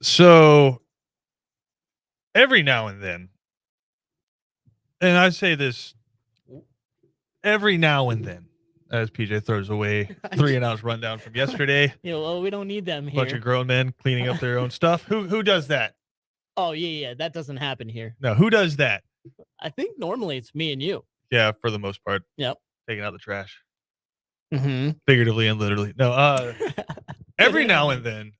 So every now and I say this every now and then, as PJ throws away 3 and outs rundown from yesterday, Well, we don't need them bunch here. of grown men cleaning up their own stuff. Who does that? Oh, yeah, that doesn't happen here. No, who does that? I think normally it's me and you. Yeah, for the most part, Yep. taking out the trash, Mm-hmm. figuratively and literally. No, every now and then,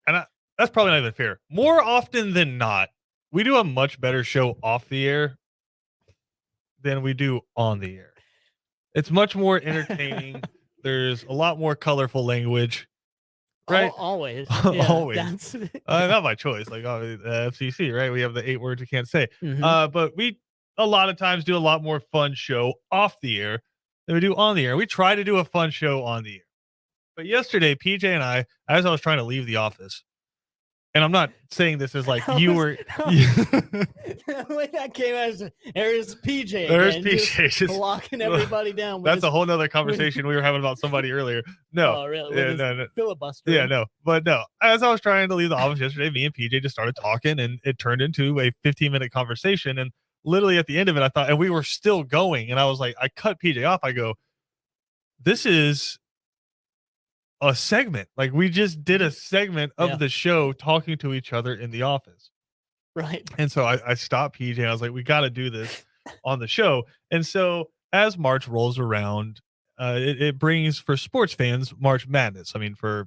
and that's probably not even fair. More often than not, we do a much better show off the air than we do on the air. It's much more entertaining. There's a lot more colorful language, right? Always. Yeah, Always. That's Not by choice, like FCC, right? We have the 8 words you can't say. Mhm. But we a lot of times do a lot more fun show off the air than we do on the air. We try to do a fun show on the air. But yesterday, PJ and I, as I was trying to leave the office, and I'm not saying this as like you were. The way that came as there's PJ. There's again, PJ. just locking everybody down. With That's a whole nother conversation we were having about somebody earlier. No, Oh, really? yeah, With no. filibuster. Yeah, no. But no, as I was trying to leave the office yesterday, me and PJ just started talking and it turned into a 15-minute conversation. And literally at the end of it, I thought, and we were still going. And I was like, I cut PJ off. I go, this is a segment. Like we just did a segment of the show talking to each other in the office. Right. And so I stopped PJ. I was like, we got to do this on the show. And so as March rolls around, it brings for sports fans March Madness. I mean, for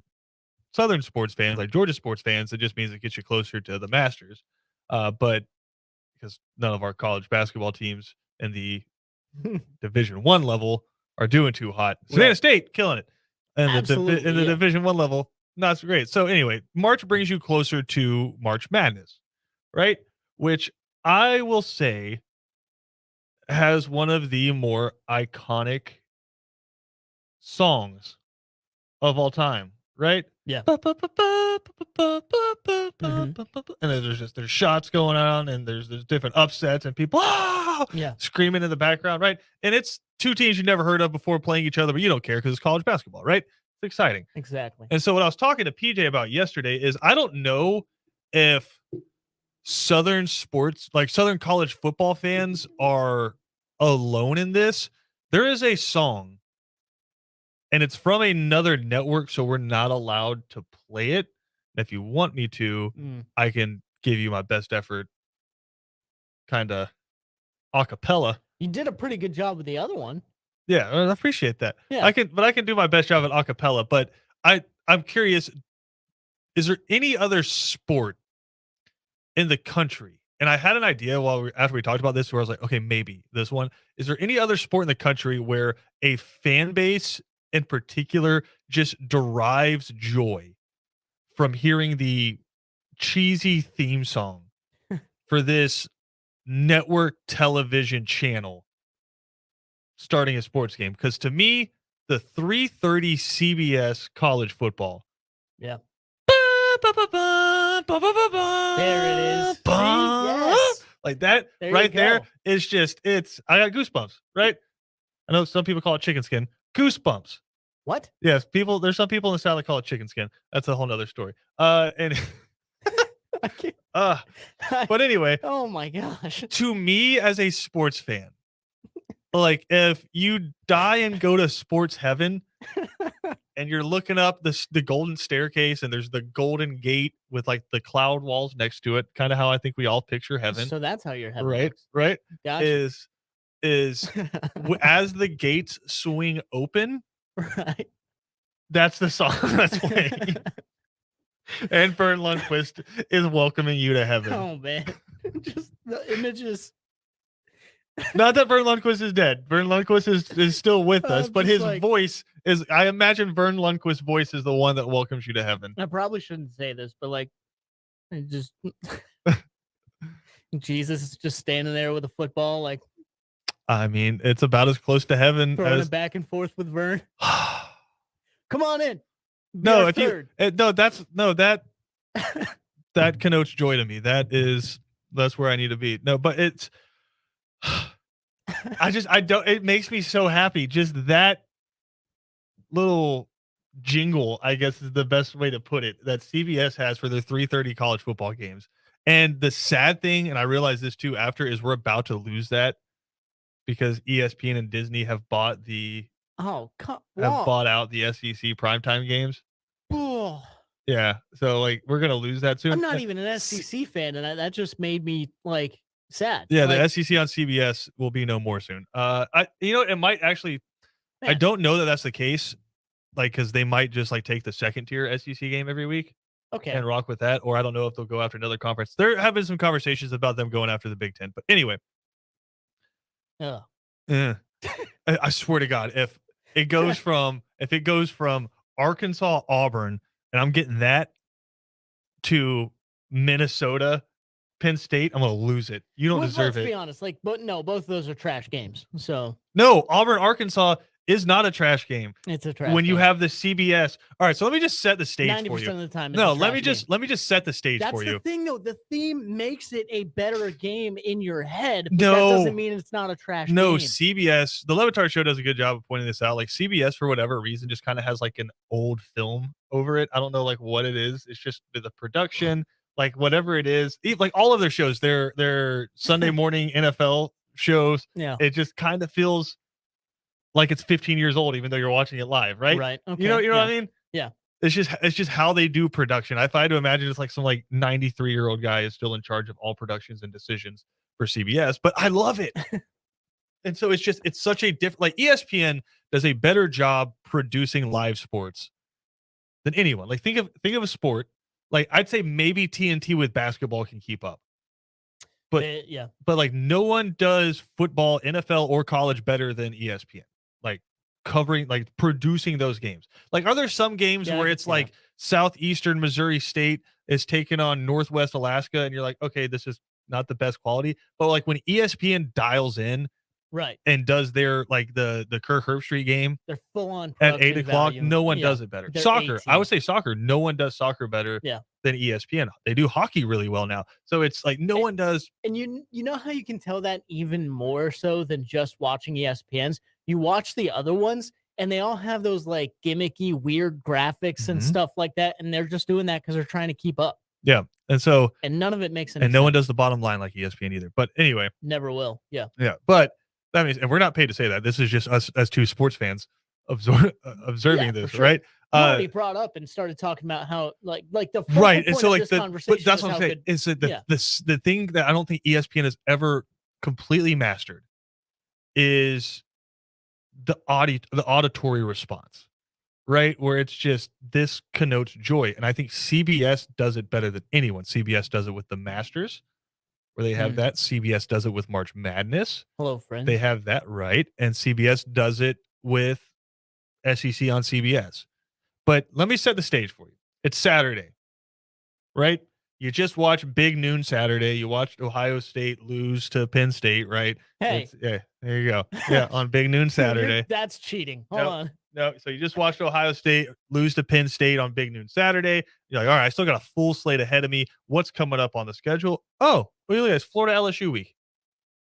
Southern sports fans, like Georgia sports fans, it just means it gets you closer to the Masters. But because none of our college basketball teams in the Division One level are doing too hot. Savannah State killing it, and in the Division One level, not so great. So anyway, March brings you closer to March Madness, right? Which I will say has one of the more iconic songs of all time, right? Yeah. And there's shots going on and there's different upsets and people screaming in the background, right? And it's two teams you never heard of before playing each other, but you don't care because it's college basketball, right? It's exciting. Exactly. And so what I was talking to PJ about yesterday is I don't know if Southern sports, like Southern college football fans, are alone in this. There is a song and it's from another network, so we're not allowed to play it. And if you want me to, I can give you my best effort, kind of a cappella. You did a pretty good job with the other one. Yeah, I appreciate that. Yeah. I can do my best job at a cappella. But I'm curious, is there any other sport in the country? And I had an idea after we talked about this, where I was like, okay, maybe this one. Is there any other sport in the country where a fan base in particular just derives joy from hearing the cheesy theme song for this network television channel starting a sports game? Because to me, the 3:30 CBS college football. Yeah. There it is. See? Yes. Like that right there is just, I got goosebumps, right? I know some people call it chicken skin. Goosebumps. What? Yes, there's some people in the South that call it chicken skin. That's a whole nother story. And but anyway. Oh my gosh. To me as a sports fan, like if you die and go to sports heaven and you're looking up the golden staircase and there's the golden gate with like the cloud walls next to it, kind of how I think we all picture heaven. So that's how your heaven right, works. right? Gotcha. Is as the gates swing open, right? That's the song that's playing. And Vern Lundquist is welcoming you to heaven. Oh man, just the images. Not that Vern Lundquist is dead. Vern Lundquist is still with us, but his voice is. I imagine Vern Lundquist's voice is the one that welcomes you to heaven. I probably shouldn't say this, but like, just Jesus is just standing there with a football, like. I mean, it's about as close to heaven throwing as it back and forth with Vern. Come on in. No, if third. That connotes joy to me. That's where I need to be. No, but it's it makes me so happy. Just that little jingle, I guess is the best way to put it, that CBS has for their 3:30 college football games. And the sad thing, and I realized this too after, is we're about to lose that because ESPN and Disney have bought Oh, come out the SEC primetime games. on. Yeah, so like we're gonna lose that soon. I'm not even an SEC fan, and that just made me like sad. Yeah, like, the SEC on CBS will be no more soon. It might actually. I Man. don't know that that's the case, like because they might just like take the second tier SEC game every week Okay. and rock with that, or I don't know if they'll go after another conference. There have been some conversations about them going after the Big Ten, but anyway, Ugh. eh, I swear to God, if it goes from Arkansas Auburn, and I'm getting that to Minnesota Penn State, I'm gonna lose it. You don't Well, deserve let's it. be honest. Like, but no, both of those are trash games. So No, Auburn Arkansas is not a trash game. it's a trash When you game. have the CBS. All right, so let me just set the stage for 90% you. of the time, it's No, a trash game. let me just set the stage That's for the you. thing, though. The theme makes it a better game in your head. But No. that doesn't mean it's not a trash No, game. CBS, the Levitard show does a good job of pointing this out. Like CBS, for whatever reason, just kind of has like an old film over it. I don't know like what it is. It's just the production, like whatever it is. Like all of their shows, their Sunday morning NFL shows, Yeah. it just kind of feels like it's 15 years old, even though you're watching it live, right? Right. Okay. You know yeah. what I mean? Yeah. It's just how they do production. If I had to imagine it's like some like 93-year-old guy is still in charge of all productions and decisions for CBS, but I love it. And so it's such a different, like ESPN does a better job producing live sports than anyone. Like think of a sport. Like I'd say maybe TNT with basketball can keep up. But yeah. But like no one does football, NFL or college better than ESPN. Like covering, like producing those games. Like are there some games Yeah, where I it's can see like Southeastern Missouri State is taking on Northwest Alaska and you're like, okay, this is not the best quality. But like when ESPN dials in Right. and does their like the Kirk Herbstreit game They're full on at 8 o'clock, value. no one Yeah. does it better. They're Soccer, I 18. would say soccer. No one does soccer better Yeah. than ESPN. They do hockey really well now. So it's like no one does. And you know how you can tell that even more so than just watching ESPN's? You watch the other ones and they all have those like gimmicky, weird graphics and Mhm. stuff like that. And they're just doing that because they're trying to keep up. Yeah. And so And none of it makes any and sense. no one does the bottom line like ESPN either. But anyway, Never will. Yeah. yeah. But that means, and we're not paid to say that. This is just us as two sports fans observing Yeah, for this, sure. right? You already brought up and started talking about how like the focal Right. And point so of like this but conversation that's is what I'm how saying. good- Is that yeah. the thing that I don't think ESPN has ever completely mastered is the auditory response, right? Where it's just this connotes joy. And I think CBS does it better than anyone. CBS does it with the Masters, where they have Mm. that. CBS does it with March Madness. Hello, friends. They have that right. And CBS does it with SEC on CBS. But let me set the stage for you. It's Saturday, right? You just watched Big Noon Saturday. You watched Ohio State lose to Penn State, right? Hey. Yeah, there you go. Yeah, on Big Noon Saturday. That's cheating. Hold Nope. on. No, so you just watched Ohio State lose to Penn State on Big Noon Saturday. You're like, all right, I still got a full slate ahead of me. What's coming up on the schedule? Oh, really? It's Florida LSU week,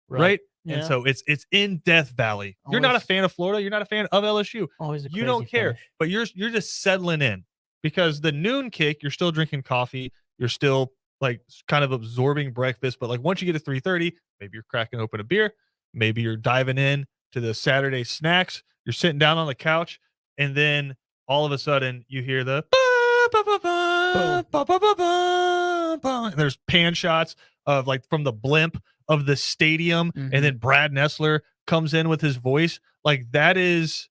right? Yeah. And so it's in Death Valley. You're not a Always- fan of Florida. You're not a fan of LSU. Always a You don't crazy care, finish. but you're just settling in because the noon kick, you're still drinking coffee. You're still like kind of absorbing breakfast. But like once you get to 3:30, maybe you're cracking open a beer. Maybe you're diving in to the Saturday snacks. You're sitting down on the couch, and then all of a sudden you hear the and there's pan shots of like from the blimp of the stadium, and then Brad Nessler comes in with his voice. Like that's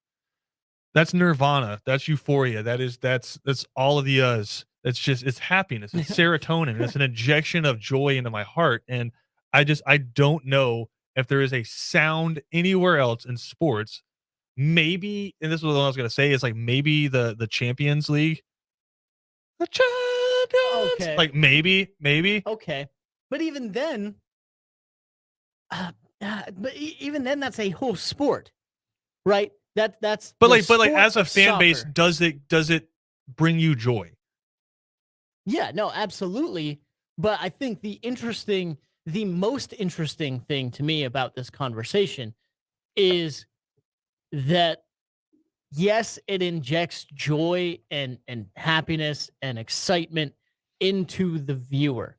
Nirvana. That's euphoria. That's all of the It's just it's happiness. It's serotonin. It's an injection of joy into my heart. And I don't know if there is a sound anywhere else in sports. Maybe, and this is what I was gonna say, is like maybe the Champions League. The champions. Okay. Like maybe. Okay, but even then, even then, that's a whole sport, right? That's. But the like sport as a of fan base, soccer. does it bring you joy? Yeah, no, absolutely. But I think the most interesting thing to me about this conversation is that yes, it injects joy and happiness and excitement into the viewer,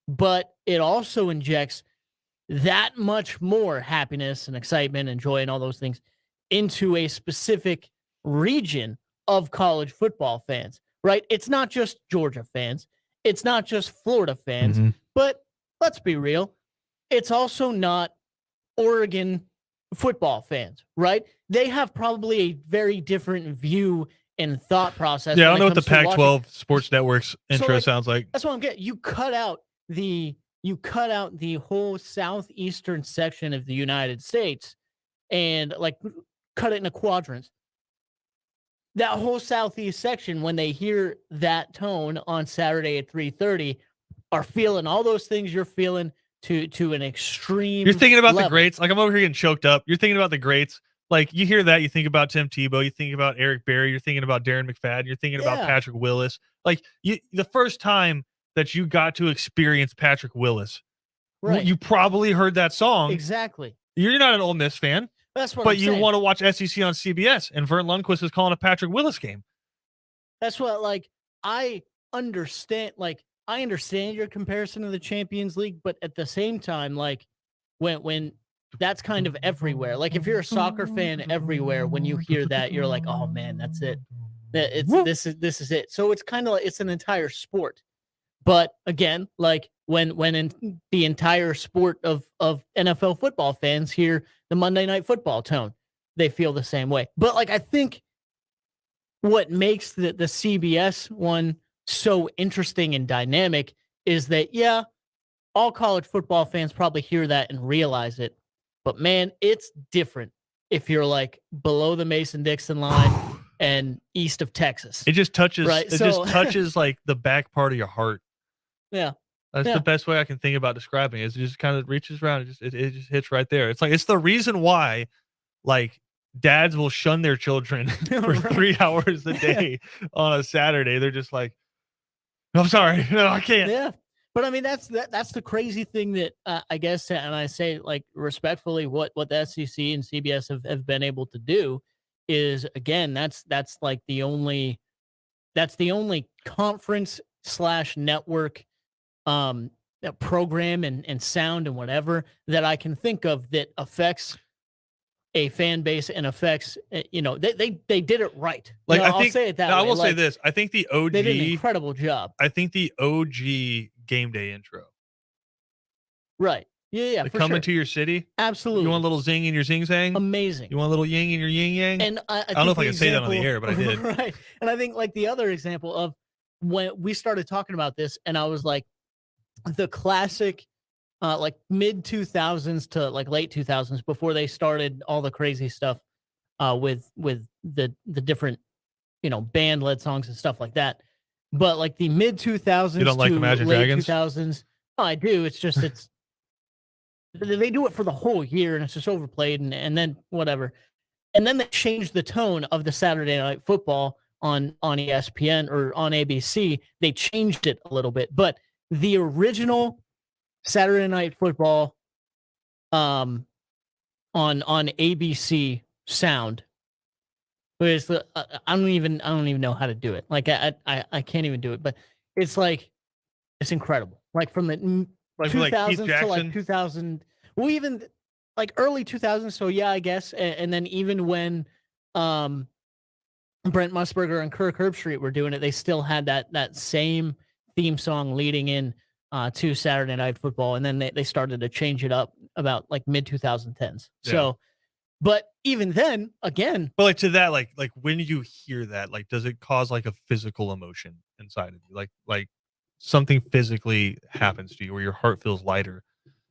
but it also injects that much more happiness and excitement and joy and all those things into a specific region of college football fans, right? It's not just Georgia fans, it's not just Florida fans, Mhm. but let's be real, it's also not Oregon football fans, right? They have probably a very different view and thought process Yeah, I when don't it know what the comes to watching. Pac-12 Sports Network's So, intro like, sounds like. that's what I'm getting. You cut out the whole southeastern section of the United States and like cut it into quadrants. That whole southeast section, when they hear that tone on Saturday at 3:30, are feeling all those things you're feeling to an extreme You're thinking about the level. greats. Like I'm over here getting choked up. You're thinking about the greats. Like you hear that, you think about Tim Tebow, you think about Eric Berry, you're thinking about Darren McFadden, you're thinking about Yeah, Patrick Willis. Like the first time that you got to experience Patrick Willis, right. you probably heard that song. Exactly. You're not an Ole Miss fan, That's what I'm but you saying. want to watch SEC on CBS, and Vern Lundquist is calling a Patrick Willis game. That's what like I understand. Like I understand your comparison to the Champions League, but at the same time, like when that's kind of everywhere. Like if you're a soccer fan everywhere, when you hear that, you're like, oh man, that's it. It's this is it. So it's kind of like it's an entire sport. But again, like when in the entire sport of NFL football fans hear the Monday Night Football tone, they feel the same way. But like I think what makes the CBS one so interesting and dynamic is that yeah, all college football fans probably hear that and realize it. But man, it's different if you're like below the Mason-Dixon line and east of Texas. It just touches. Right, It so- just touches like the back part of your heart. Yeah. That's Yeah. the best way I can think about describing it. Is it just kind of reaches around. It just hits right there. It's like it's the reason why, like, dads will shun their children for Right. 3 hours a day on a Saturday. They're just like, "No, I'm sorry, no, I can't." Yeah. But I mean, that's the crazy thing that I guess, and I say like respectfully, what the SEC and CBS have been able to do is again, that's like that's the only conference slash network program and sound and whatever that I can think of that affects a fan base and affects they did it right. Like, I I'll think say it that no, way. I will say Like, this. I think the they did an OG, incredible job. I think the OG game day intro. Right. Yeah, Like for coming sure. to your city. Absolutely. You want a little zing in your zing zang? Amazing. You want a little yang in your yin yang? And I don't know if I think can say that on the example- air, but I did. Right. And I think like the other example of when we started talking about this, and I was like, the classic, like mid 2000s to like late 2000s, before they started all the crazy stuff, with the different band led songs and stuff like that. But like the mid 2000s You don't like to Imagine late Dragons? 2000s, oh, I do. It's just they do it for the whole year, and it's just overplayed, and then whatever. And then they changed the tone of the Saturday Night Football on ESPN or on ABC. They changed it a little bit, but the original Saturday Night Football on ABC sound was I don't even know how to do it. Like I can't even do it, but it's like it's incredible. Like from the Like with, like, Keith 2000s to like Jackson? 2000, well, even like early 2000s. So yeah, I guess, and then even when Brent Musburger and Kirk Herbstreit were doing it, they still had that same theme song leading in to Saturday Night Football, and then they started to change it up about like mid 2010s. Yeah. So, but even then, again, But like to that, like when you hear that, like does it cause like a physical emotion inside of you? Like something physically happens to you where your heart feels lighter.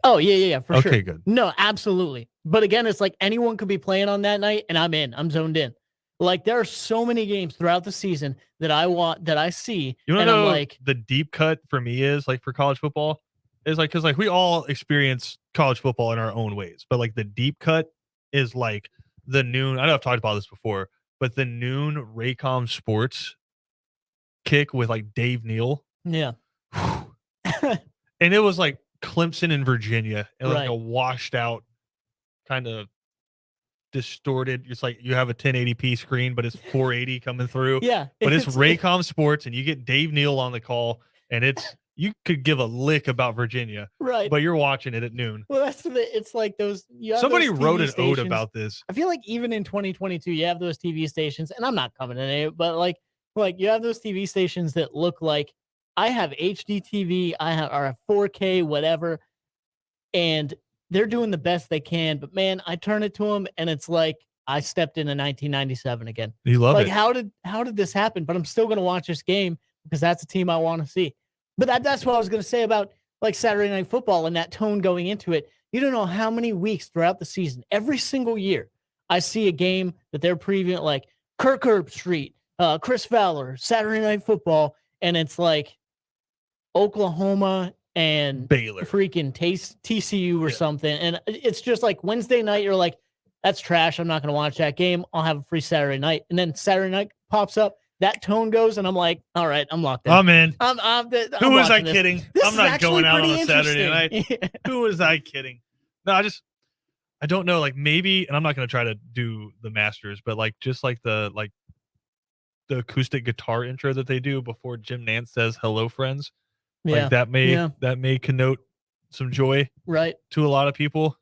oh yeah, for sure. Okay, good. No, absolutely. But again, it's like anyone could be playing on that night, and I'm in. I'm zoned in. Like there are so many games throughout the season that I see, You want and to I'm know like, the deep cut for me is like for college football is like because like we all experience college football in our own ways, but like the deep cut is like the noon. I know I've talked about this before, but the noon Raycom Sports kick with like Dave Neal. yeah, And it was like Clemson in Virginia. It was like Right. a washed out kind of distorted. It's like you have a 1080p screen, but it's 480 coming through. Yeah, But it's Raycom Sports, and you get Dave Neal on the call, and you could give a lick about Virginia, right. but you're watching it at noon. Well, it's like those. Somebody those wrote TV an stations. ode about this. I feel like even in 2022, you have those TV stations, and I'm not coming in it, but like you have those TV stations that look like I have HD TV, I have or 4K, whatever, and they're doing the best they can. But man, I turn it to them, and it's like I stepped into 1997 again. You love like, it. how did this happen? But I'm still going to watch this game because that's a team I want to see. But that's what I was going to say about like Saturday Night Football and that tone going into it. You don't know how many weeks throughout the season, every single year, I see a game that they're previewing, like Kirk Herbstreit, Chris Fowler, Saturday Night Football, and it's like Oklahoma and Baylor, freaking TCU or something. And it's just like Wednesday night, you're like, that's trash. I'm not going to watch that game. I'll have a free Saturday night. And then Saturday night pops up, that tone goes, and I'm like, all right, I'm locked in. I'm in. Who was I this. kidding? This I'm not going out on a Saturday interesting. night. Who was I kidding? No, I don't know. Like maybe, and I'm not going to try to do the Masters, but like just like the acoustic guitar intro that they do before Jim Nantz says "Hello, friends." Yeah. Like that may connote some joy, right, to a lot of people.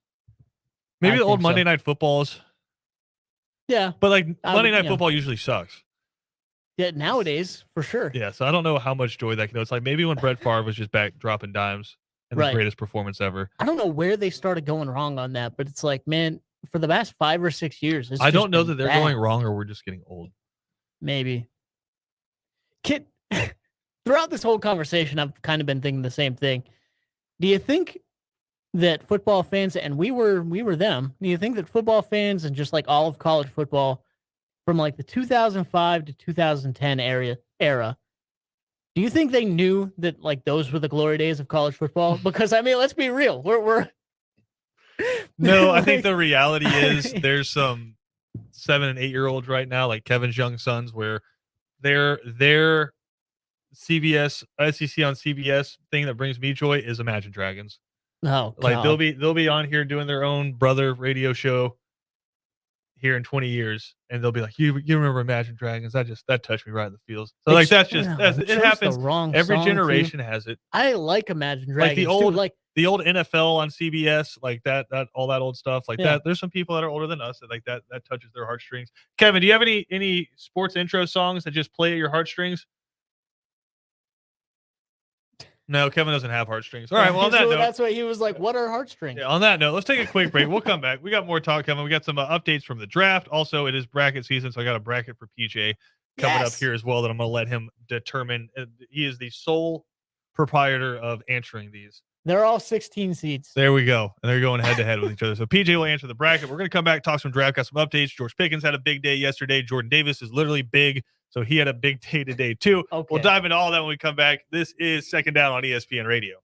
Maybe the old Monday Night Footballs. Yeah, but like Monday Night Football usually sucks. Yeah, nowadays for sure. Yeah, so I don't know how much joy that can. It's like maybe when Brett Favre was just back dropping dimes and the greatest performance ever. I don't know where they started going wrong on that, but it's like, man, for the past 5 or 6 years, I don't know that they're going wrong or we're just getting old. Maybe. Kit, throughout this whole conversation, I've kind of been thinking the same thing. Do you think that football fans, and we were them, do you think that football fans and just like all of college football from like the 2005 to 2010 era, do you think they knew that like those were the glory days of college football? Because I mean, let's be real, we're No, I think the reality is there's some 7 and 8 year olds right now, like Kevin's young sons, where their CBS SEC on CBS thing that brings me joy is Imagine Dragons. Oh, like God. they'll be on here doing their own brother radio show here in 20 years, and they'll be like, you remember Imagine Dragons? That touched me right in the feels. So like it happens. Every generation has it. I like Imagine Dragons. Like the old NFL on CBS, like that all that old stuff, like that. There's some people that are older than us that like that touches their heartstrings. Kevin, do you have any sports intro songs that just play at your heartstrings? No, Kevin doesn't have heartstrings. All right, well, on that note, that's why he was like, what are heartstrings? Yeah, on that note, let's take a quick break. We'll come back. We got more talk coming. We got some updates from the draft. Also, it is bracket season, so I got a bracket for PJ coming up here as well that I'm going to let him determine. He is the sole proprietor of answering these. They're all 16 seeds. There we go. And they're going head-to-head with each other. So PJ will answer the bracket. We're going to come back, talk some draft, got some updates. George Pickens had a big day yesterday. Jordan Davis is literally big. So he had a big day today, too. Okay. We'll dive into all that when we come back. This is Second Down on ESPN Radio.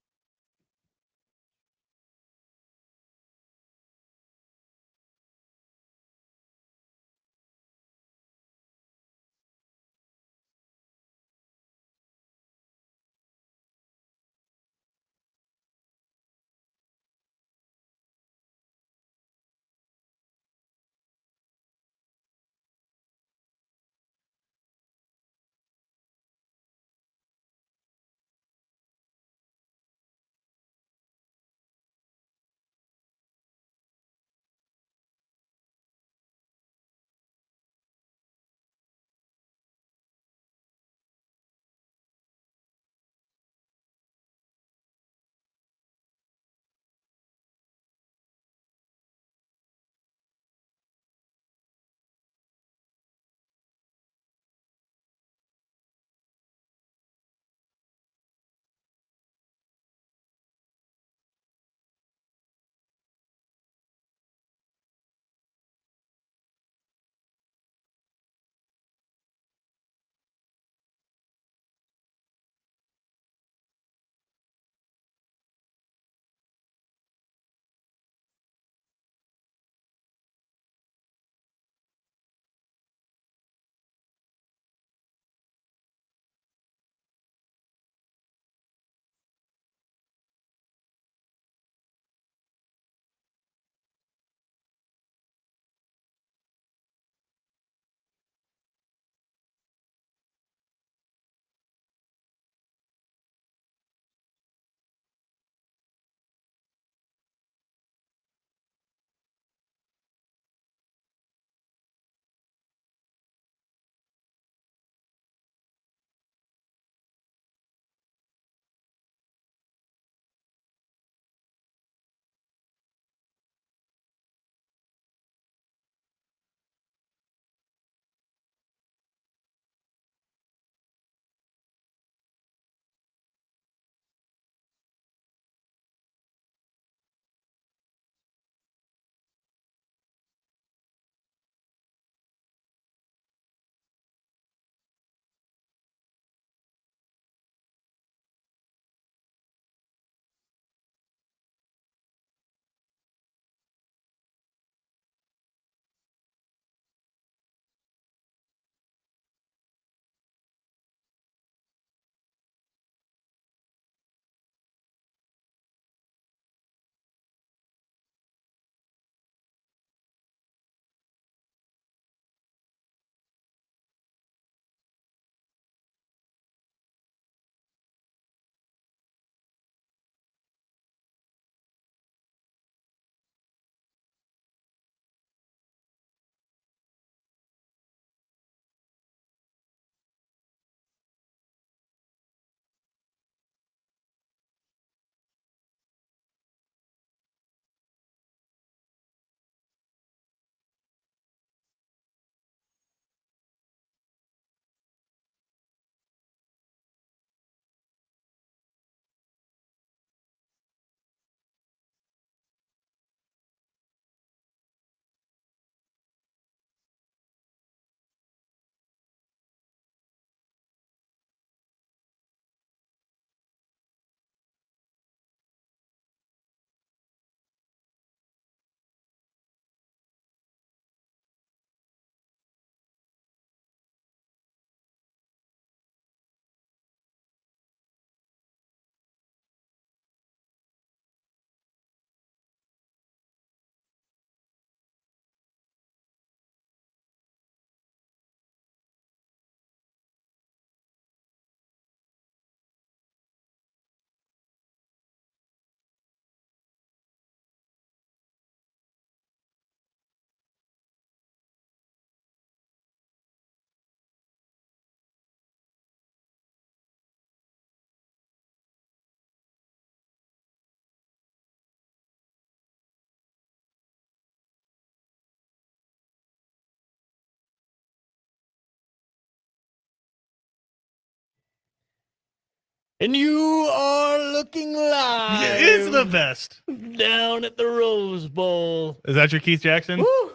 And you are looking live. It's the best. Down at the Rose Bowl. Is that your Keith Jackson? Woo!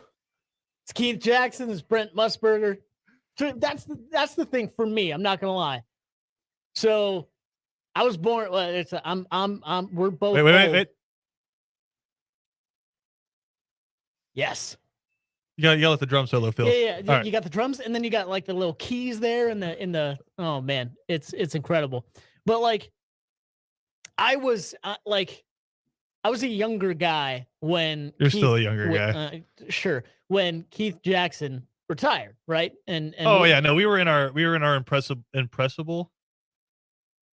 It's Keith Jackson. It's Brent Musburger. So that's the thing for me. I'm not gonna lie. So I was born. Well, we're both. Wait. Yes. You gotta yell at the drum solo, Phil. Yeah. All right. You got the drums, and then you got like the little keys there, in the. Oh man, it's incredible. But like, I was a younger guy when You're still a younger guy. Sure, when Keith Jackson retired, right? And oh yeah, no, we were in our impressible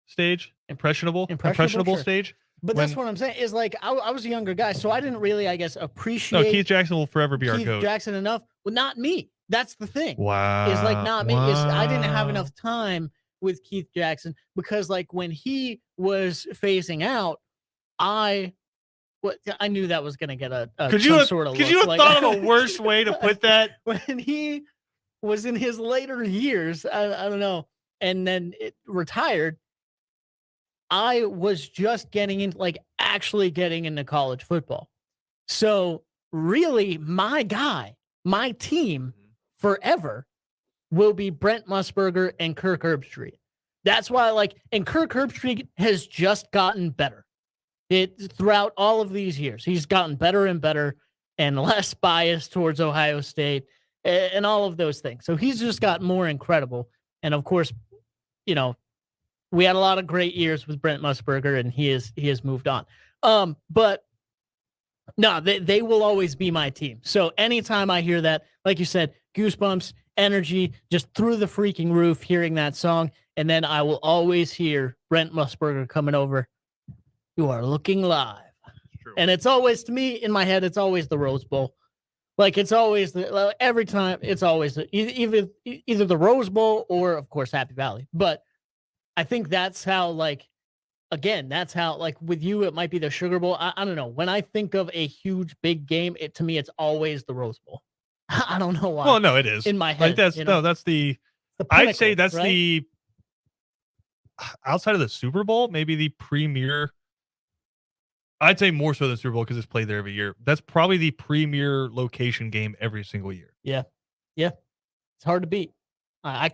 stage, impressionable sure. stage. But that's what I'm saying is like I was a younger guy, so I didn't really, I guess, appreciate. No, Keith Jackson will forever be our Keith goat. Jackson enough. Well, not me. That's the thing. Wow. Is like not me. I didn't have enough time with Keith Jackson because like when he was phasing out, I knew that was gonna get a could you have thought of a worse way to put that? When he was in his later years, I don't know, and then it retired. I was just actually getting into college football. So really my team forever will be Brent Musburger and Kirk Herbstreit. That's why and Kirk Herbstreit has just gotten better. Throughout all of these years, he's gotten better and better and less biased towards Ohio State and all of those things. So he's just gotten more incredible. And of course, we had a lot of great years with Brent Musburger, and he has moved on. But no, they will always be my team. So anytime I hear that, like you said, goosebumps, energy, just through the freaking roof, hearing that song, and then I will always hear Brent Musburger coming over. You are looking live, and it's always, to me in my head, it's always the Rose Bowl. Like it's always every time, it's always either the Rose Bowl or of course Happy Valley, but. I think that's how, that's how, with you, it might be the Sugar Bowl. I don't know. When I think of a huge, big game, to me, it's always the Rose Bowl. I don't know why. Well, no, it is. In my head. That's the I'd say that's right? the, outside of the Super Bowl, maybe the premier, I'd say more so than Super Bowl because it's played there every year. That's probably the premier location game every single year. Yeah. Yeah. It's hard to beat. I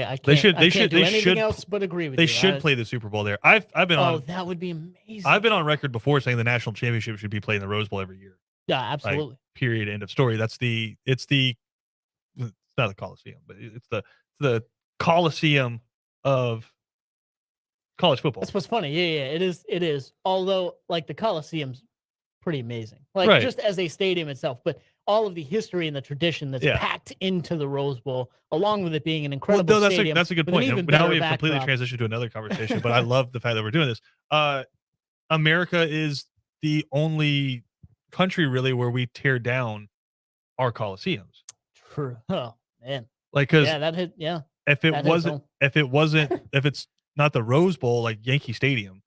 can't, they should do anything else but agree with you. They should play the Super Bowl there. I've been on. Oh, that would be amazing. I've been on record before saying the national championship should be played in the Rose Bowl every year. Yeah, absolutely. Period. End of story. It's not the Coliseum, but it's the Coliseum of college football. That's what's funny. Yeah, it is. Although the Coliseum's pretty amazing. Just as a stadium itself, but all of the history and the tradition that's packed into the Rose Bowl, along with it being an incredible stadium. That's a good point. Now we have completely transitioned to another conversation, but I love the fact that we're doing this. America is the only country really where we tear down our Coliseums. True. Oh man. If it's not the Rose Bowl, like Yankee Stadium,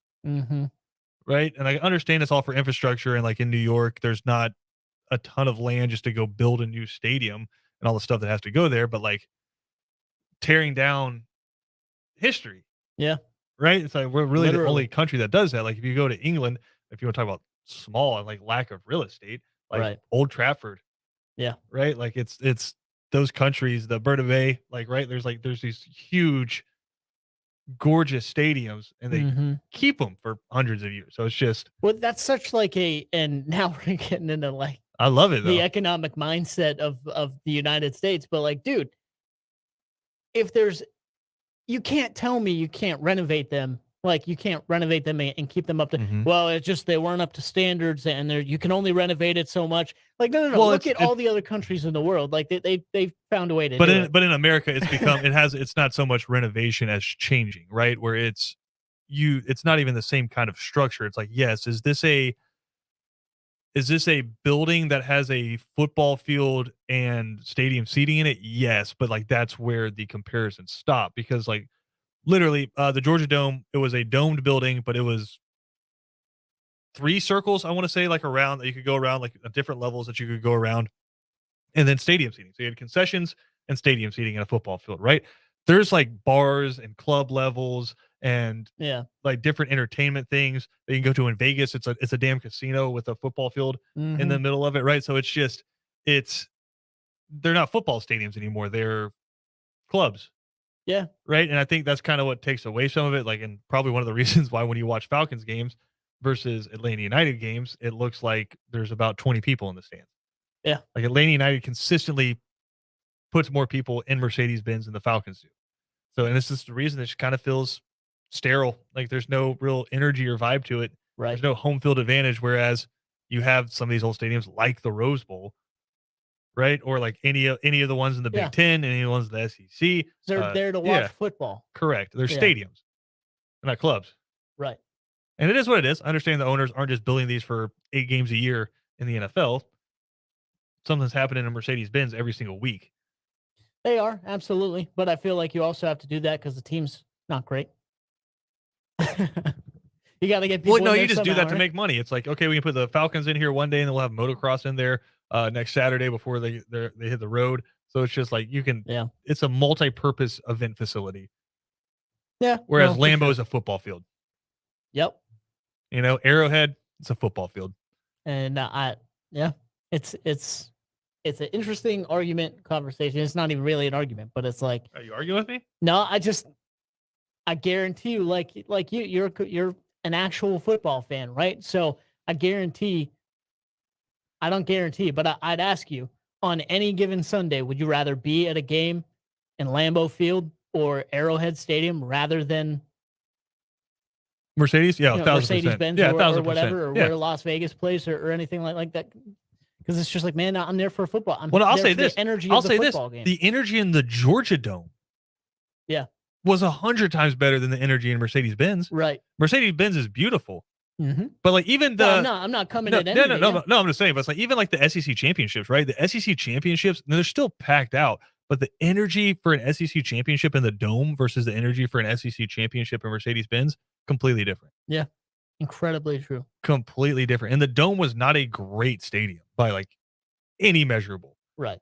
right? And I understand it's all for infrastructure, and in New York, there's not a ton of land just to go build a new stadium and all the stuff that has to go there, but tearing down history. Yeah. Right. It's we're really the only country that does that. If you go to England, if you want to talk about small and lack of real estate, Old Trafford. Yeah. Right. It's those countries, the Bernabeu, right. There's these huge, gorgeous stadiums, and they keep them for hundreds of years. So it's just, that's such and now we're getting into I love it though. The economic mindset of the United States, but dude, if you can't tell me you can't renovate them. You can't renovate them and keep them up to. Well, it's just they weren't up to standards, and you can only renovate it so much. No. Well, look at all the other countries in the world. They found a way to. But in America, it's become it's not so much renovation as changing, right? Where it's not even the same kind of structure. It's yes, is this a building that has a football field and stadium seating in it? Yes, but that's where the comparisons stop, because literally the Georgia Dome, it was a domed building, but it was 3 circles, I want to say, around that you could go around, at different levels that you could go around, and then stadium seating. So you had concessions and stadium seating in a football field, right? there's like bars and club levels and Yeah. like different entertainment things that you can go to in Vegas. It's a damn casino with a football field in the Mhm. middle of it, right? So they're not football stadiums anymore. They're clubs, Yeah. right? And I think that's kind of what takes away some of it. Like, and probably one of the reasons why when you watch Falcons games versus Atlanta United games, it looks like there's about 20 people in the stands. Yeah. Like Atlanta United consistently puts more people in Mercedes-Benz than the Falcons do. So, and this is the reason it just kind of feels sterile. Like there's no real energy or vibe to it. Right. There's no home field advantage. Whereas you have some of these old stadiums like the Rose Bowl, right? Or like any of the ones in the Yeah. Big Ten, any of the ones in the SEC. They're there to watch football. Correct. They're Yeah. stadiums, they're not clubs. Right. And it is what it is. I understand the owners aren't just building these for 8 games a year in the NFL. Something's happening in Mercedes-Benz every single week. They are, absolutely. But I feel like you also have to do that because the team's not great. You got to get people. Well, no, in there you just do somehow, that to right? make money. It's like, okay, we can put the Falcons in here one day, and then we'll have motocross in there next Saturday before they hit the road. So it's just like you can. Yeah. It's a multi-purpose event facility. Yeah. Whereas no, for Lambeau sure. is a football field. Yep. You know, Arrowhead, it's a football field. And it's an interesting argument conversation. It's not even really an argument, but it's like, Are you arguing with me? no, I guarantee you, like you're an actual football fan, right? So I don't guarantee, but I'd ask you on any given Sunday, would you rather be at a game in Lambeau Field or Arrowhead Stadium rather than Mercedes? Yeah, 1,000%. Mercedes-Benz Yeah, or 1,000%. whatever, or Yeah. where Las Vegas plays or anything like that? Because it's just like, man, I'm there for football. Well, I'll there say for the this. energy I'll of the say this. football game. The energy in the Georgia Dome, Yeah. was 100 times better than the energy in Mercedes-Benz. Right. Mercedes-Benz is beautiful, Mm-hmm. but like even the I'm not coming no, at no, anything. no, no, no, I'm just saying, but it's like even like the SEC championships, right? The SEC championships, they're still packed out, but the energy for an SEC championship in the Dome versus the energy for an SEC championship in Mercedes-Benz, completely different. Yeah. Incredibly true. Completely different. And the Dome was not a great stadium by like any measurable, Right.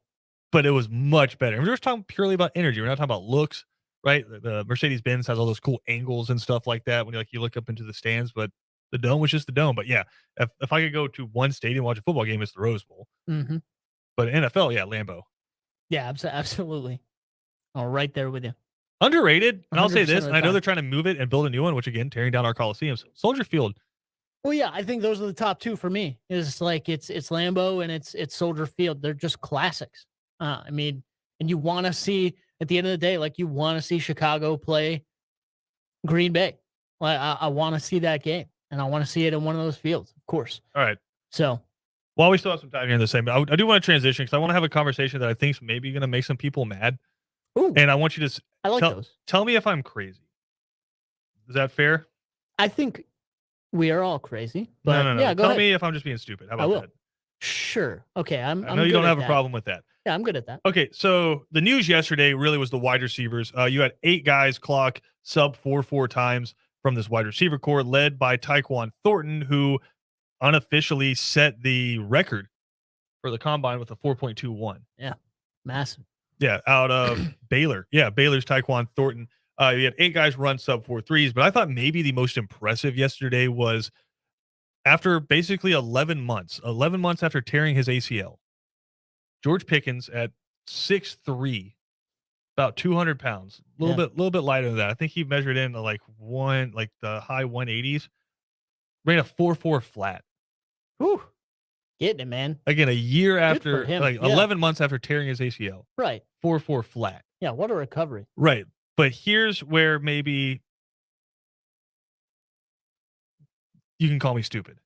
but it was much better. And we're just talking purely about energy. We're not talking about looks, right? The Mercedes-Benz has all those cool angles and stuff like that when you look up into the stands, but the Dome was just the Dome. But yeah, if I could go to one stadium and watch a football game, it's the Rose Bowl. Mm-hmm. But NFL, yeah, Lambeau. Yeah, absolutely. I'm right there with you. Underrated. And I'll say 100% this, of the and I know time. they're trying to move it and build a new one, which again, tearing down our Coliseums. Soldier Field. Well, yeah, I think those are the top two for me. It's like it's Lambeau and it's Soldier Field. They're just classics. I mean, and you want to see at the end of the day, like you want to see Chicago play Green Bay. Like I want to see that game, and I want to see it in one of those fields, of course. All right. So, While we still have some time here in the same, I do want to transition because I want to have a conversation that I think is maybe going to make some people mad. ooh, And I want you to I like those. tell me if I'm crazy. Is that fair? I think we are all crazy, but No. yeah, go Tell ahead. me if I'm just being stupid. How I about will. that? Sure. Okay, I I'm know you good don't at have a that. problem with that. Yeah, I'm good at that. Okay, so the news yesterday really was the wide receivers. You had 8 guys clock sub 4.4 times from this wide receiver core, led by Tyquan Thornton, who unofficially set the record for the combine with a 4.21. Massive. Yeah, out of Baylor. Yeah, Baylor's Tyquan Thornton. You had 8 guys run sub 4.3s, but I thought maybe the most impressive yesterday was after basically 11 months after tearing his ACL, George Pickens at 6'3", about 200 pounds, a little bit lighter than that. I think he measured in like the high 180s, ran a 4.4 flat. Whew. Getting it, man. Again, a year after, him. like Yeah. 11 months after tearing his ACL, Right. 4.4 flat. Yeah, what a recovery. Right. But here's where maybe you can call me stupid.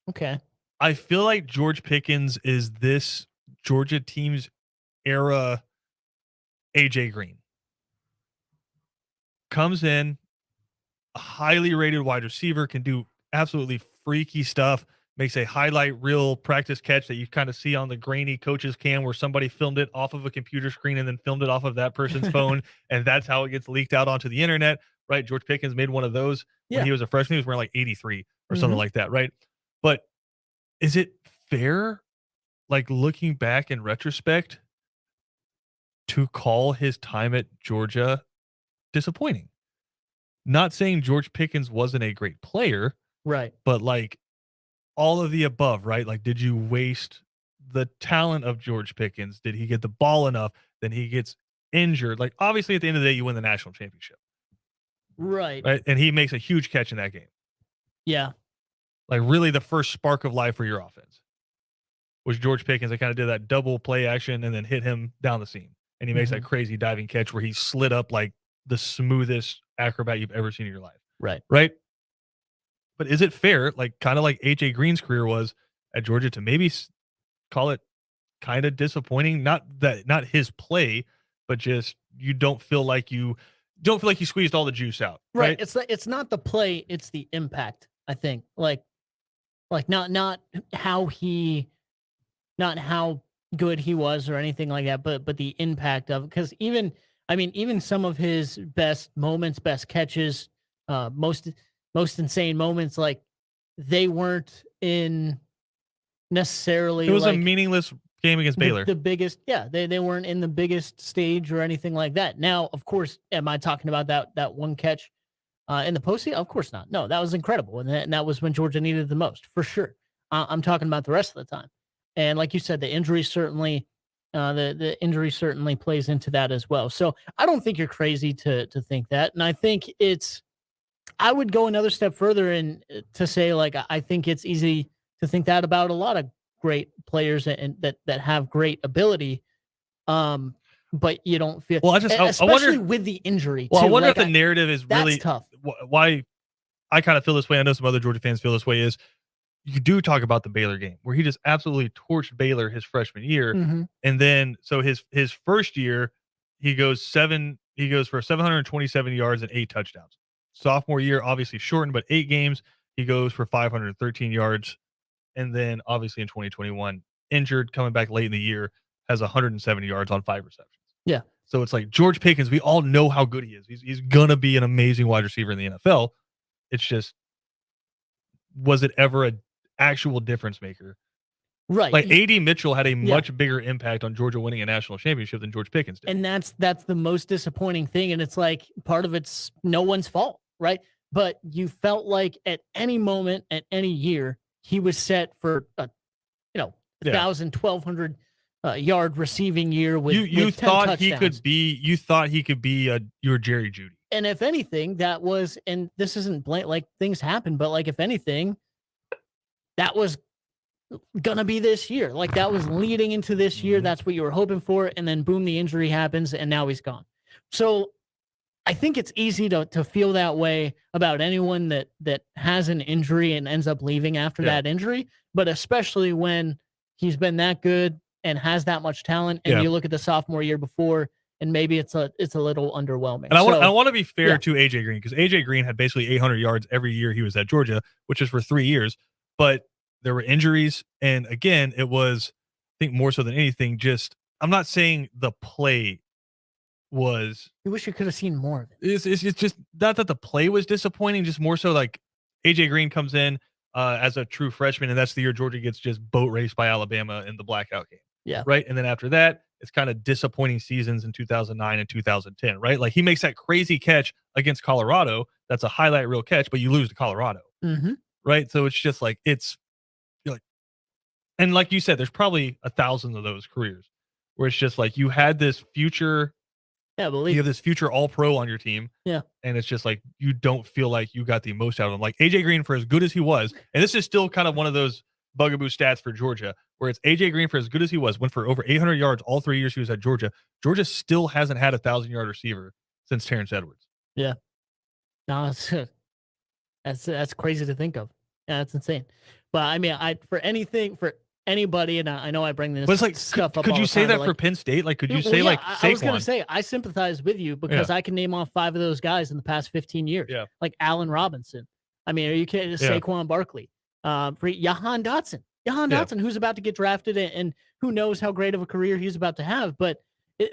Okay. I feel like George Pickens is this Georgia team's era AJ Green. Comes in, a highly rated wide receiver, can do absolutely freaky stuff, makes a highlight reel practice catch that you kind of see on the grainy coach's cam where somebody filmed it off of a computer screen and then filmed it off of that person's phone, and that's how it gets leaked out onto the internet, right? George Pickens made one of those when he was a freshman. He was wearing like 83 or something like that, right? But is it fair, like looking back in retrospect, to call his time at Georgia disappointing. Not saying George Pickens wasn't a great player, Right. but like all of the above, right? Like, did you waste the talent of George Pickens? Did he get the ball enough? Then he gets injured. Like, obviously, at the end of the day, you win the national championship, Right. right? And he makes a huge catch in that game. Yeah. Like, really, the first spark of life for your offense was George Pickens. They kind of did that double play action and then hit him down the seam. And he makes that crazy diving catch where he slid up like the smoothest acrobat you've ever seen in your life. Right. Right. But is it fair, like kind of like AJ Green's career was at Georgia, to maybe call it kind of disappointing? Not his play, but just you don't feel like you squeezed all the juice out. Right. It's not the play, it's the impact, I think. Like not how good he was or anything like that, but the impact of, because even some of his best moments, best catches, most insane moments, like they weren't in necessarily. It was like a meaningless game against Baylor. The biggest, they weren't in the biggest stage or anything like that. Now, of course, am I talking about that one catch in the postseason? Of course not. No, that was incredible, and that was when Georgia needed it the most, for sure. I'm talking about the rest of the time. And like you said, the injury certainly plays into that as well. So I don't think you're crazy to think that. And I think I would go another step further and to say, like, I think it's easy to think that about a lot of great players and that have great ability. But you don't feel, well, especially I wonder, with the injury. Well, too. I wonder like, if the narrative is really tough. Why I kind of feel this way. I know some other Georgia fans feel this way. Is you do talk about the Baylor game where he just absolutely torched Baylor his freshman year. And then so his first year, he goes for 727 yards and 8 touchdowns. Sophomore year, obviously shortened, but 8 games, he goes for 513 yards. And then obviously in 2021, injured, coming back late in the year, has 170 yards on 5 receptions. Yeah. So it's like George Pickens, we all know how good he is. He's going to be an amazing wide receiver in the NFL. It's just, was it ever an actual difference maker? Right. Like A.D. Mitchell had a much bigger impact on Georgia winning a national championship than George Pickens did. And that's the most disappointing thing. And it's like part of it's no one's fault, right? But you felt like at any moment, at any year, he was set for a 1,000, 1,200 yard receiving year with you 10 thought touchdowns. he could be your Jerry Jeudy. And if anything, that was, and this isn't like things happen, but like if anything, that was gonna be this year. Like that was leading into this year. That's what you were hoping for, and then boom, the injury happens, and now he's gone. So I think it's easy to feel that way about anyone that has an injury and ends up leaving after that injury, but especially when he's been that good and has that much talent, and you look at the sophomore year before, and maybe it's a little underwhelming. And I want to be fair to AJ Green, because AJ Green had basically 800 yards every year he was at Georgia, which is for 3 years. But there were injuries, and again, it was, I think more so than anything, just, I'm not saying the play was. You wish you could have seen more of it. It's just not that the play was disappointing, just more so like AJ Green comes in as a true freshman, and that's the year Georgia gets just boat raced by Alabama in the blackout game. Yeah. Right. And then after that, it's kind of disappointing seasons in 2009 and 2010. Right. Like he makes that crazy catch against Colorado. That's a highlight reel catch, but you lose to Colorado. Right. So it's just like, you're like, and like you said, there's probably 1,000 of those careers where it's just like you had this future. You have this future all-pro on your team. Yeah. And it's just like you don't feel like you got the most out of him. Like AJ Green, for as good as he was, and this is still kind of one of those bugaboo stats for Georgia, where it's AJ Green, for as good as he was, went for over 800 yards all 3 years he was at Georgia. Georgia still hasn't had a 1,000-yard receiver since Terrence Edwards. Yeah. No, that's crazy to think of. Yeah, that's insane. But I mean, for anybody, and I know I bring this, but it's like, stuff up. Could you say that like, for Penn State? Like, could you say like Saquon? I was going to say I sympathize with you because I can name off 5 of those guys in the past 15 years. Yeah. Like Allen Robinson. I mean, are you kidding? Saquon Barkley, for Jahan Dotson, who's about to get drafted, and who knows how great of a career he's about to have. But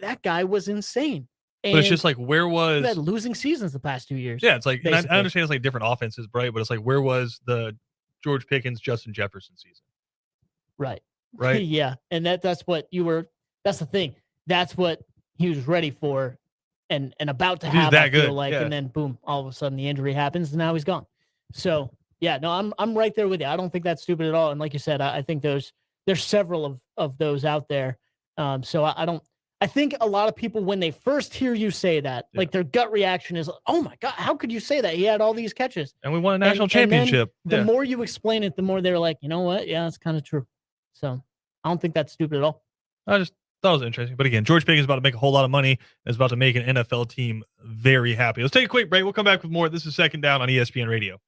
that guy was insane. And but it's just like, where was had losing seasons the past 2 years? Yeah, it's like, and I understand it's like different offenses, right? But it's like, where was the George Pickens, Justin Jefferson season? Right. Right. Yeah. And that's what that's the thing. That's what he was ready for and about to He's have, that I feel good, like, yeah. and then boom, all of a sudden the injury happens and now he's gone. So yeah, no, I'm right there with you. I don't think that's stupid at all. And like you said, I think there's several of those out there. So I don't. I think a lot of people, when they first hear you say that, Yeah. like their gut reaction is, "Oh my god, how could you say that? He had all these catches, and we won a national and then championship. the Yeah. more you explain it, the more they're like, you know what? Yeah, that's kind of true. So I don't think that's stupid at all. I just thought it was interesting. But again, George Pickens is about to make a whole lot of money and is about to make an NFL team very happy. Let's take a quick break. We'll come back with more. This is Second Down on ESPN Radio.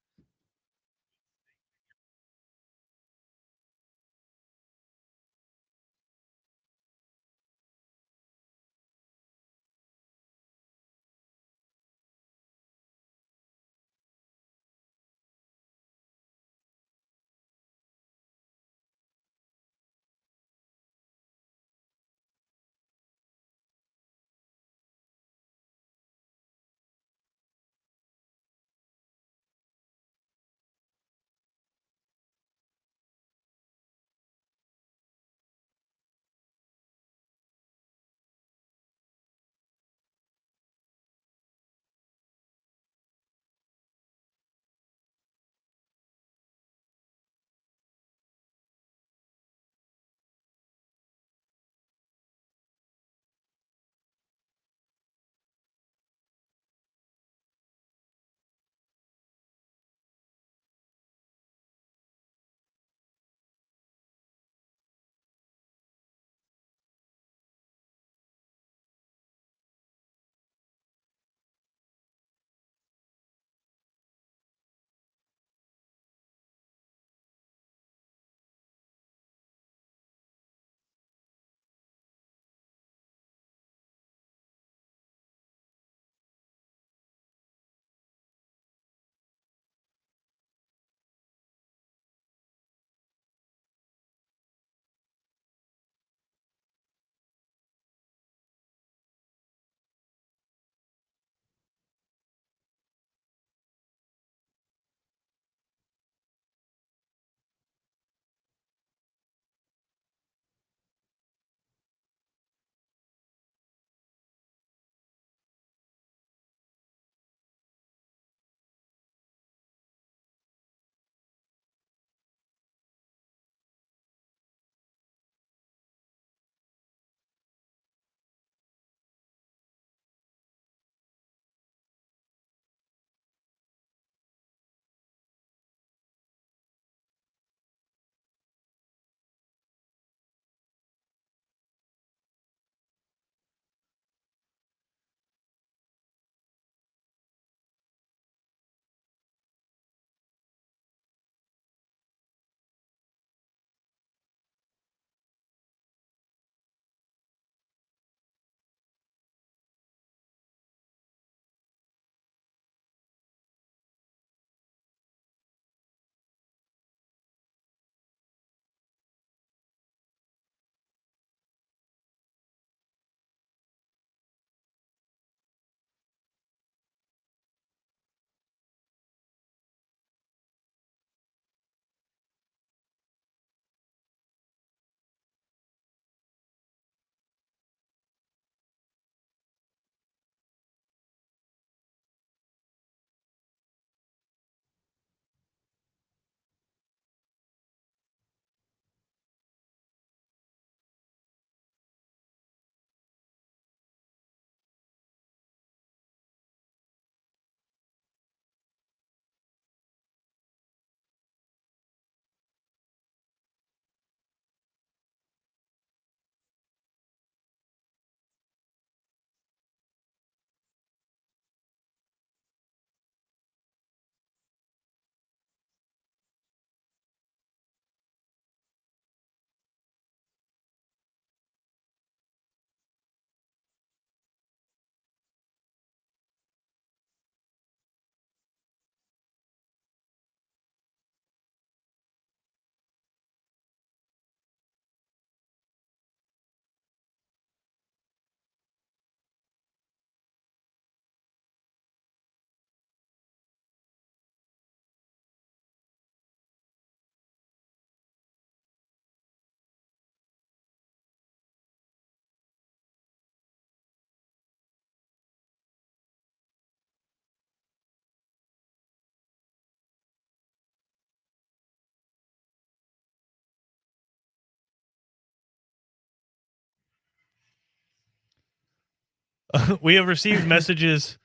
We have received messages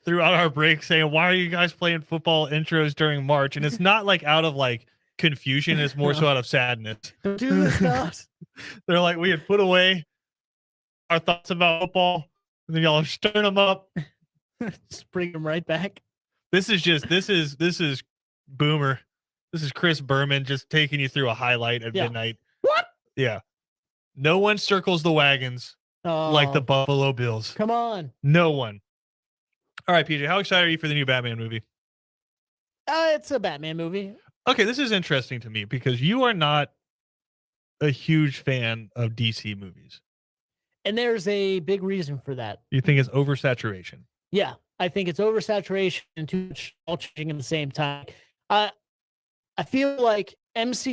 throughout our break saying, "Why are you guys playing football intros during March?" And it's not like out of like confusion; it's more so out of sadness. Don't do this to us. They're like, we had put away our thoughts about football, and then y'all are stirring them up. Just bring them right back. This is Boomer. This is Chris Berman just taking you through a highlight at midnight. What? Yeah. No one circles the wagons like the Buffalo Bills. Come on. No one. All right, PJ, how excited are you for the new Batman movie? It's a Batman movie. Okay, this is interesting to me because you are not a huge fan of DC movies. And there's a big reason for that. You think it's oversaturation? Yeah, I think it's oversaturation and too much culturing at the same time. I feel like here's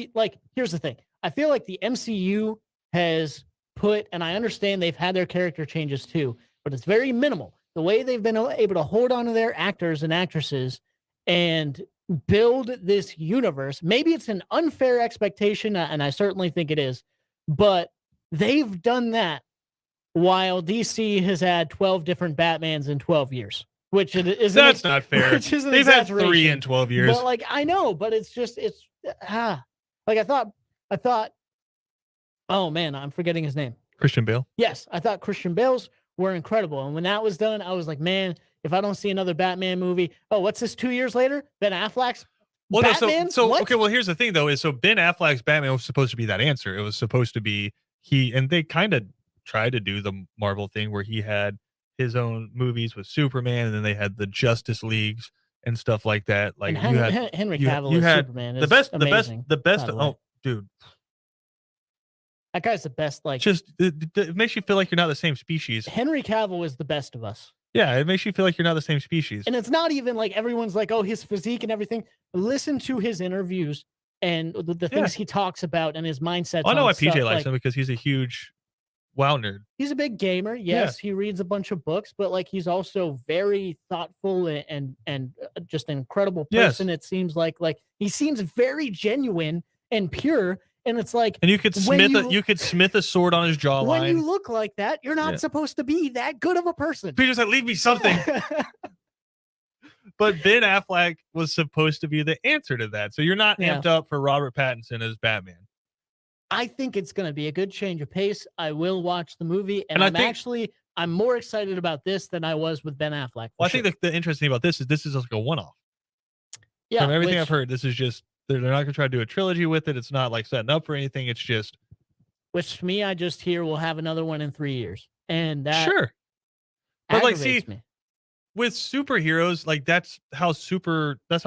the thing. I feel like the MCU has put, and I understand they've had their character changes too, but it's very minimal. The way they've been able to hold on to their actors and actresses and build this universe. Maybe it's an unfair expectation, and I certainly think it is, but they've done that while DC has had 12 different Batmans in 12 years, which is that's not fair. Which is they've had 3 in 12 years. But I know, but it's I thought, oh man, I'm forgetting his name. Christian Bale. Yes, I thought Christian Bale's were incredible, and when that was done, I was like, man, if I don't see another Batman movie, what's this? 2 years later, Ben Affleck's Batman. Okay. Well, here's the thing though, is so Ben Affleck's Batman was supposed to be that answer. It was supposed to be and they kind of tried to do the Marvel thing where he had his own movies with Superman, and then they had the Justice Leagues and stuff like that. Like Henry Cavill as Superman is amazing. The best. Oh, dude, that guy's the best. It makes you feel like you're not the same species. Henry Cavill is the best of us. Yeah, it makes you feel like you're not the same species. And it's not even like everyone's like, oh, his physique and everything. Listen to his interviews and the things he talks about and his mindset. I know why PJ likes him, because he's a huge WoW nerd. He's a big gamer. Yes, he reads a bunch of books, but he's also very thoughtful and just an incredible person. It seems like he seems very genuine and pure. And it's like, and you could smith a sword on his jawline. When you look like that, you're not supposed to be that good of a person. Peter's like, leave me something. But Ben Affleck was supposed to be the answer to that. So you're not amped up for Robert Pattinson as Batman. I think it's going to be a good change of pace. I will watch the movie, and I'm more excited about this than I was with Ben Affleck. Well, I think the interesting about this is like a one-off. Yeah. From everything I've heard, this is just, they're not going to try to do a trilogy with it. It's not like setting up for anything. It's just. Which to me, I just hear we'll have another one in 3 years. And that. Sure. But me. With superheroes, that's how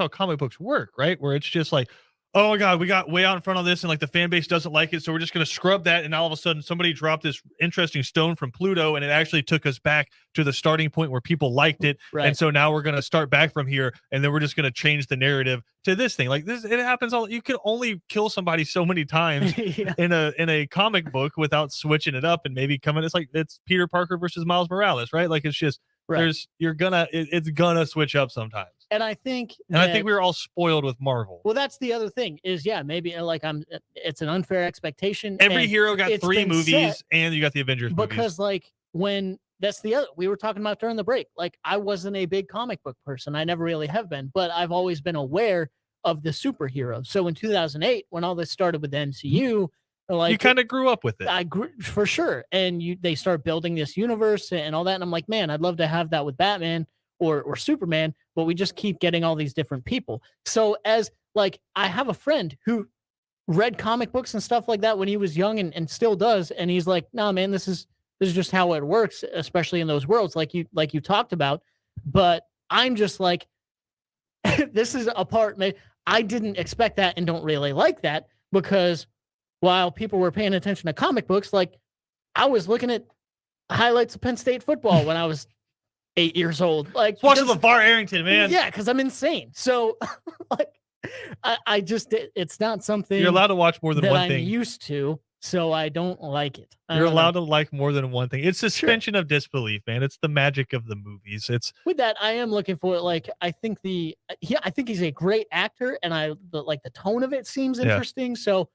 comic books work, right? Where it's just like, oh my God, we got way out in front of this, and the fan base doesn't like it, so we're just going to scrub that. And all of a sudden, somebody dropped this interesting stone from Pluto, and it actually took us back to the starting point where people liked it. Right. And so now we're going to start back from here, and then we're just going to change the narrative to this thing. This, it happens all. You can only kill somebody so many times in a comic book without switching it up and maybe coming. It's Peter Parker versus Miles Morales, right? It's just. Right. It's gonna switch up sometimes. And I think we're all spoiled with Marvel. Well, that's the other thing is, maybe it's an unfair expectation. Every hero got 3 movies, and you got the Avengers because movies. That's the other we were talking about during the break. I wasn't a big comic book person. I never really have been, but I've always been aware of the superheroes. So in 2008, when all this started with the MCU, you kind of grew up with it. I grew for sure. And they start building this universe and all that. And I'm like, man, I'd love to have that with Batman or Superman, but we just keep getting all these different people. So I have a friend who read comic books and stuff like that when he was young and still does. And he's like, no, man, this is just how it works, especially in those worlds like you talked about. But I'm just like, this is a part, I didn't expect that and don't really like that, because while people were paying attention to comic books, I was looking at highlights of Penn State football when I was 8 years old. Watching LeVar Arrington, man. Yeah, because I'm insane. So, I just, it's not something you're allowed to watch more than one thing. I'm used to, so I don't like it. You're allowed to like more than one thing. It's suspension of disbelief, man. It's the magic of the movies. It's with that. I am looking for it. I think he's a great actor, and the tone of it seems interesting. So.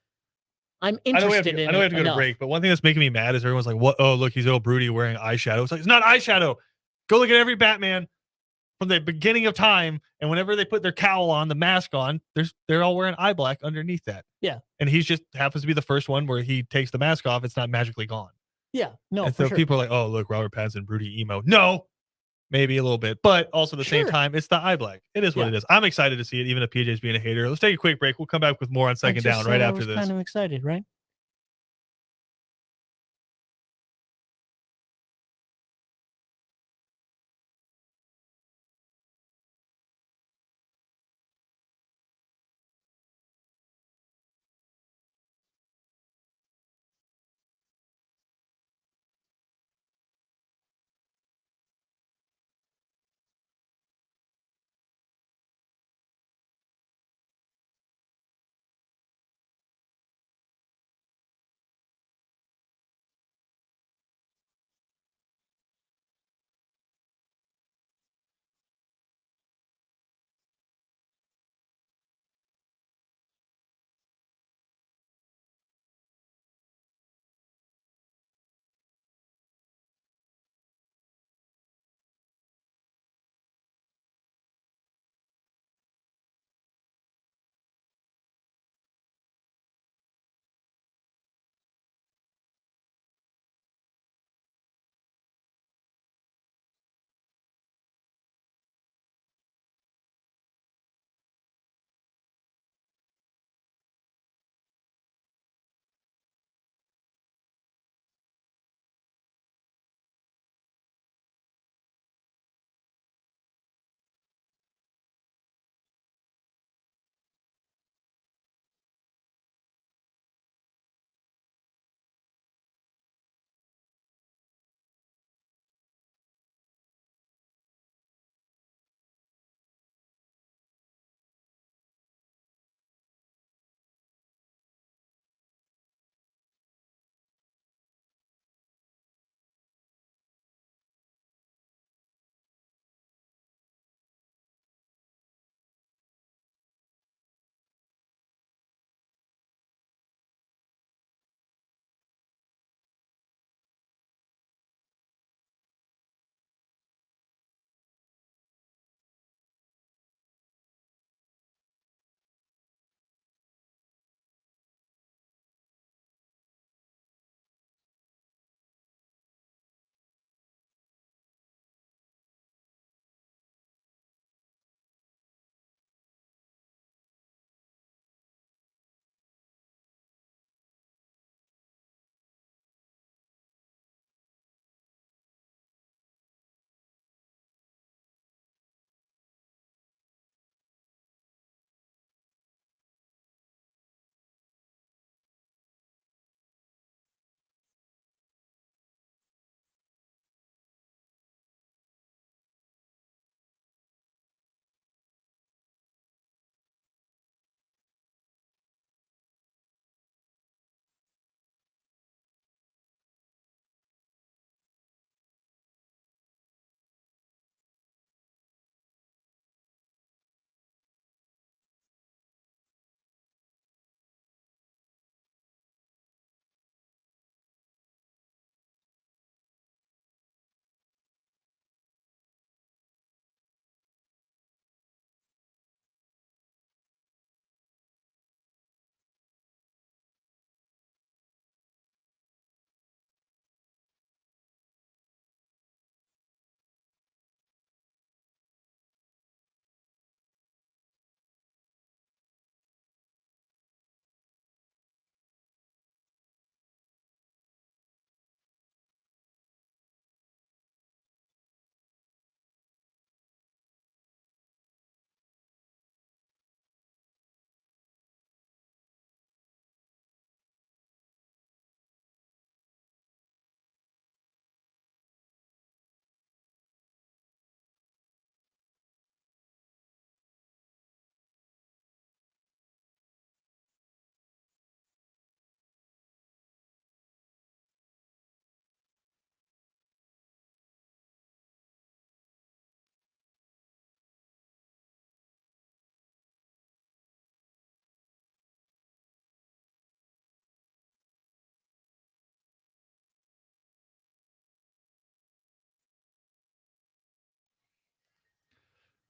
I'm I know we have interested to, I in know we it have to go to enough. break, but one thing that's making me mad is everyone's like, "What? Oh, look, he's all broody wearing eyeshadow." It's like it's not eyeshadow. Go look at every Batman from the beginning of time, and whenever they put their cowl on, the mask on, they're all wearing eye black underneath that. Yeah. And he's just happens to be the first one where he takes the mask off. It's not magically gone. Yeah. No, And for so sure. people are like, "Oh, look, Robert Pattinson, broody emo." No, maybe a little bit, but also at the same Sure. time, it's the eye black. It is what Yeah. it is. I'm excited to see it, even if PJ's being a hater. Let's take a quick break. We'll come back with more on I Second just Down said right I after was this. kind of excited, right?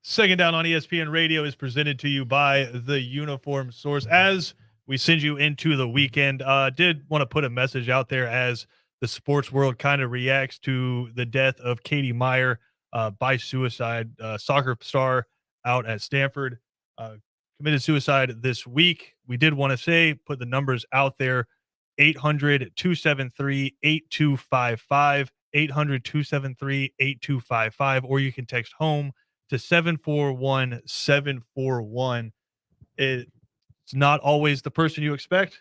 Second Down on ESPN Radio is presented to you by the Uniform Source. As we send you into the weekend, did want to put a message out there as the sports world kind of reacts to the death of Katie Meyer by suicide. Soccer star out at Stanford committed suicide this week. We did want to say, put the numbers out there, 800-273-8255, 800-273-8255, or you can text HOME to 741-741. It's not always the person you expect.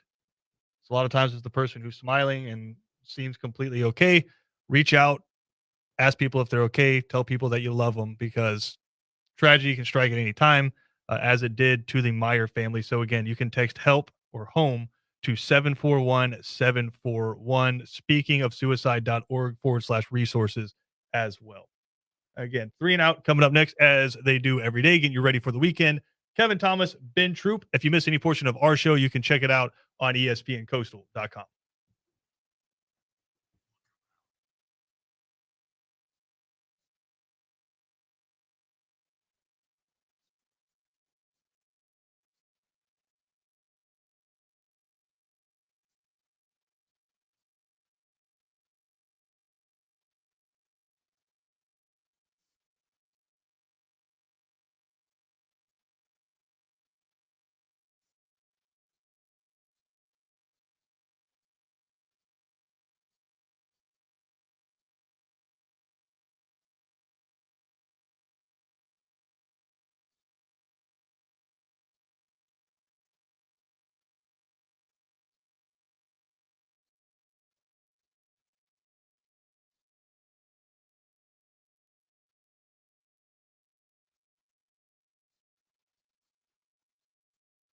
It's a lot of times it's the person who's smiling and seems completely okay. Reach out, ask people if they're okay, tell people that you love them, because tragedy can strike at any time, as it did to the Meyer family. So again, you can text HELP or HOME to 741-741. Speaking of suicide.org/resources as well. Again, 3 and Out coming up next, as they do every day, getting you ready for the weekend. Kevin Thomas, Ben Troop. If you miss any portion of our show, you can check it out on ESPNCoastal.com.